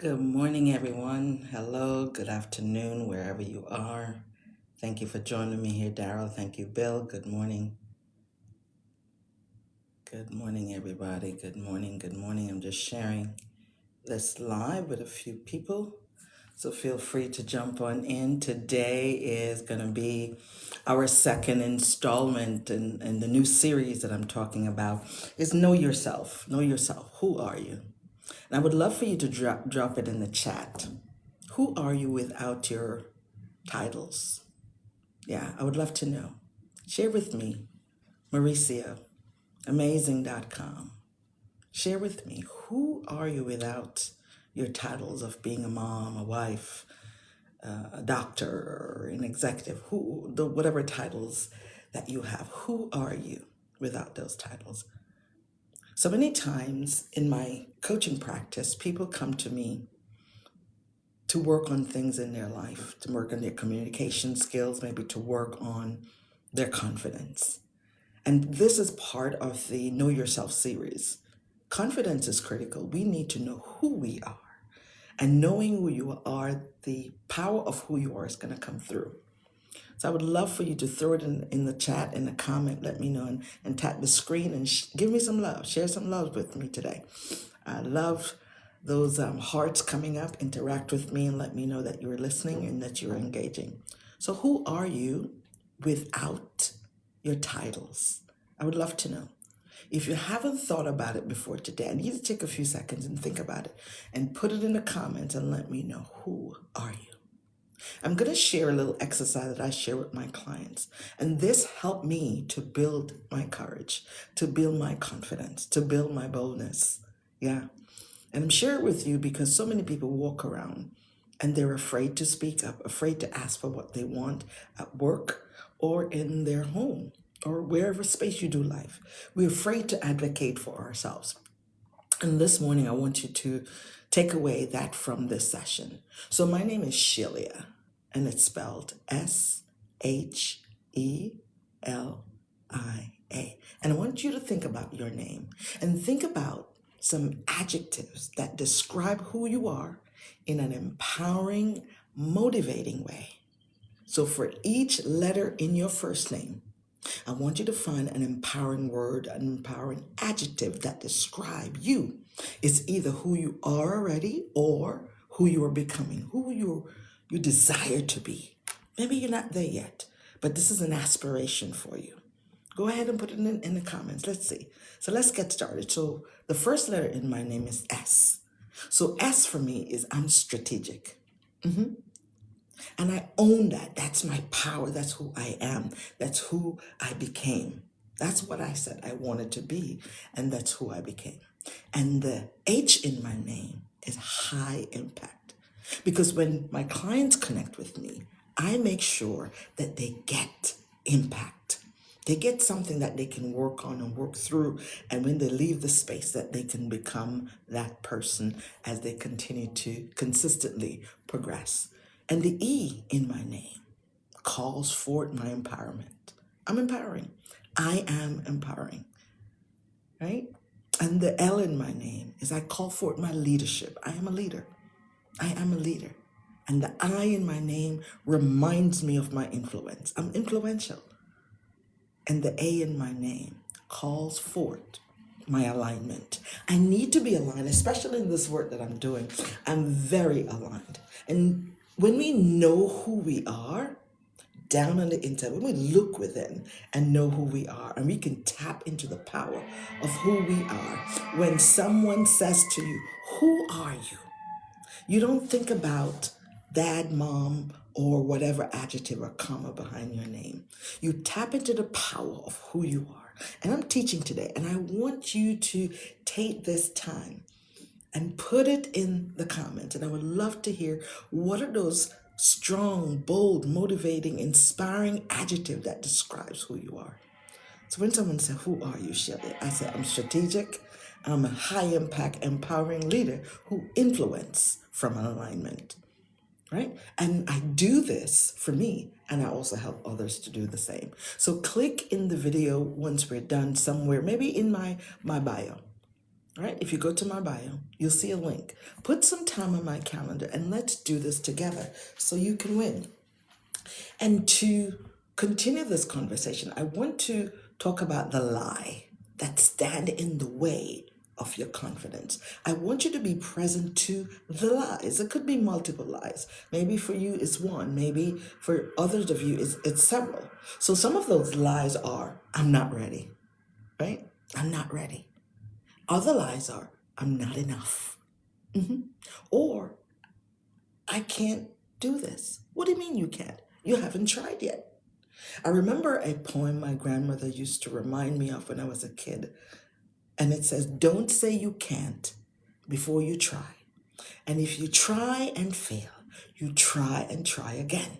Good morning, everyone. Hello, good afternoon, wherever you are. Thank you for joining me here, Daryl. Thank you, Bill. Good morning. Good morning, everybody. Good morning. Good morning. I'm just sharing this live with a few people. So feel free to jump on in. Today is going to be our second installment in the new series that I'm talking about is Know Yourself. Know yourself. Who are you? And I would love for you to drop it in the chat. Who are you without your titles? Yeah, I would love to know. Share with me, Mauricio, amazing.com. Share with me, who are you without your titles of being a mom, a wife, a doctor, or an executive? Whatever titles that you have, who are you without those titles? So many times in my coaching practice, people come to me to work on things in their life, to work on their communication skills, maybe to work on their confidence. And this is part of the Know Yourself series. Confidence is critical. We need to know who we are. And knowing who you are, the power of who you are is going to come through. So I would love for you to throw it in the chat, in the comment, let me know, and tap the screen and give me some love. Share some love with me today. I love those hearts coming up. Interact with me and let me know that you're listening and that you're engaging. So who are you without your titles? I would love to know. If you haven't thought about it before today, I need you to take a few seconds and think about it and put it in the comments and let me know, who are you? I'm going to share a little exercise that I share with my clients. And this helped me to build my courage, to build my confidence, to build my boldness. Yeah. And I'm sharing it with you because so many people walk around and they're afraid to speak up, afraid to ask for what they want at work or in their home or wherever space you do life. We're afraid to advocate for ourselves. And this morning, I want you to take away that from this session. So my name is Shelia, and it's spelled Shelia. And I want you to think about your name and think about some adjectives that describe who you are in an empowering, motivating way. So for each letter in your first name, I want you to find an empowering word, an empowering adjective that describe you. It's either who you are already or who you are becoming, who you desire to be. Maybe you're not there yet, but this is an aspiration for you. Go ahead and put it in the comments. Let's see. So let's get started. So the first letter in my name is S. So S for me is I'm strategic. And I own that. That's my power. That's who I am. That's who I became. That's what I said I wanted to be. And that's who I became. And the H in my name is high impact. Because when my clients connect with me, I make sure that they get impact. They get something that they can work on and work through. And when they leave the space, that they can become that person as they continue to consistently progress. And the E in my name calls forth my empowerment. I'm empowering. I am empowering, right? And the L in my name is I call forth my leadership. I am a leader. I am a leader. And the I in my name reminds me of my influence. I'm influential. And the A in my name calls forth my alignment. I need to be aligned, especially in this work that I'm doing. I'm very aligned. And when we know who we are, down on the inside, when we look within and know who we are, and we can tap into the power of who we are, when someone says to you, who are you? You don't think about dad, mom, or whatever adjective or comma behind your name. You tap into the power of who you are. And I'm teaching today, and I want you to take this time and put it in the comments. And I would love to hear, what are those strong, bold, motivating, inspiring adjective that describes who you are? So when someone says, who are you, Shelley? I say, I'm strategic. I'm a high impact, empowering leader who influence from an alignment, right? And I do this for me, and I also help others to do the same. So click in the video once we're done somewhere, maybe in my bio. All right, if you go to my bio, you'll see a link. Put some time on my calendar and let's do this together so you can win. And to continue this conversation, I want to talk about the lie that stand in the way of your confidence. I want you to be present to the lies. It could be multiple lies. Maybe for you it's one. Maybe for others of you it's several. So some of those lies are, I'm not ready, right? I'm not ready. Other lies are, I'm not enough. Or, I can't do this. What do you mean you can't? You haven't tried yet. I remember a poem my grandmother used to remind me of when I was a kid. And it says, don't say you can't before you try. And if you try and fail, you try and try again.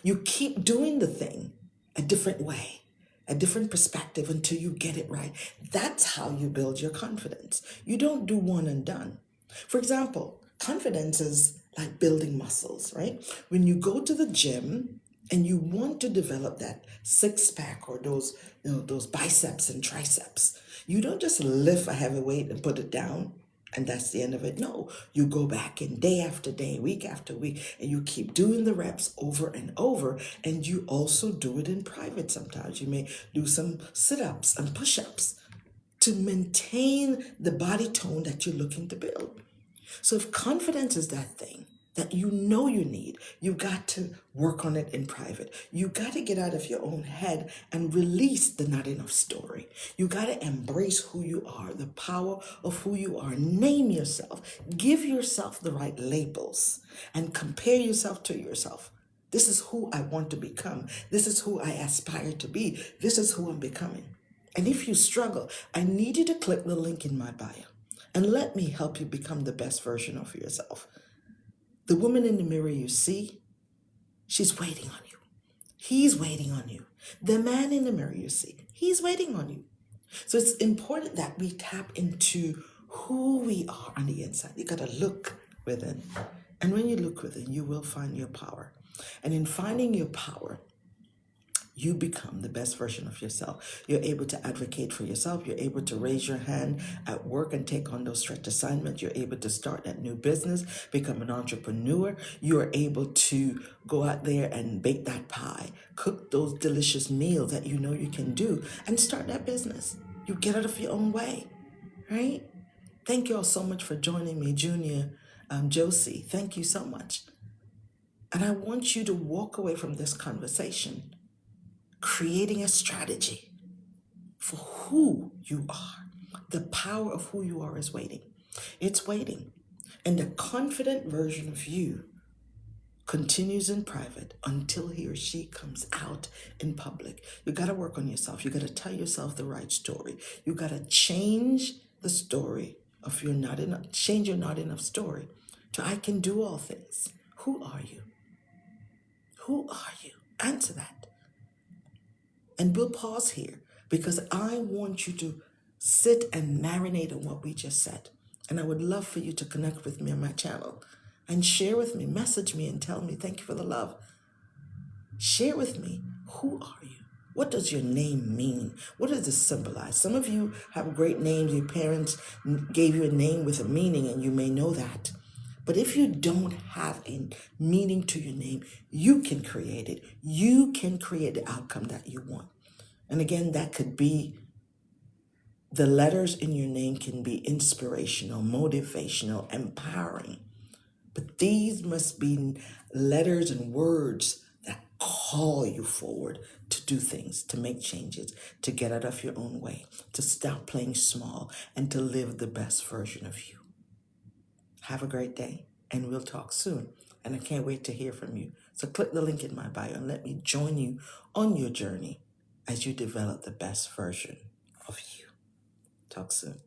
You keep doing the thing a different way, a different perspective until you get it right. That's how you build your confidence. You don't do one and done. For example, confidence is like building muscles, right? When you go to the gym and you want to develop that six pack or those biceps and triceps, you don't just lift a heavy weight and put it down and that's the end of it. No, you go back in day after day, week after week, and you keep doing the reps over and over. And you also do it in private sometimes. You may do some sit-ups and push-ups to maintain the body tone that you're looking to build. So if confidence is that thing that you know you need, you got to work on it in private. You got to get out of your own head and release the not enough story. You got to embrace who you are, the power of who you are. Name yourself. Give yourself the right labels and compare yourself to yourself. This is who I want to become. This is who I aspire to be. This is who I'm becoming. And if you struggle, I need you to click the link in my bio and let me help you become the best version of yourself. The woman in the mirror you see, she's waiting on you. He's waiting on you. The man in the mirror you see, he's waiting on you. So it's important that we tap into who we are on the inside. You got to look within. And when you look within, you will find your power. And in finding your power, you become the best version of yourself. You're able to advocate for yourself. You're able to raise your hand at work and take on those stretch assignments. You're able to start that new business, become an entrepreneur. You're able to go out there and bake that pie, cook those delicious meals that you know you can do, and start that business. You get out of your own way, right? Thank you all so much for joining me, Junior, Josie. Thank you so much. And I want you to walk away from this conversation creating a strategy for who you are. The power of who you are is waiting. It's waiting. And the confident version of you continues in private until he or she comes out in public. You got to work on yourself. You got to tell yourself the right story. You got to change the story of your not enough, change your not enough story to I can do all things. Who are you? Who are you? Answer that. And we'll pause here because I want you to sit and marinate on what we just said. And I would love for you to connect with me on my channel and share with me, message me and tell me, thank you for the love. Share with me, who are you? What does your name mean? What does it symbolize? Some of you have great names. Your parents gave you a name with a meaning and you may know that. But if you don't have a meaning to your name, you can create it. You can create the outcome that you want. And again, that could be the letters in your name can be inspirational, motivational, empowering. But these must be letters and words that call you forward to do things, to make changes, to get out of your own way, to stop playing small, and to live the best version of you. Have a great day, and we'll talk soon. And I can't wait to hear from you. So click the link in my bio and let me join you on your journey as you develop the best version of you. Talk soon.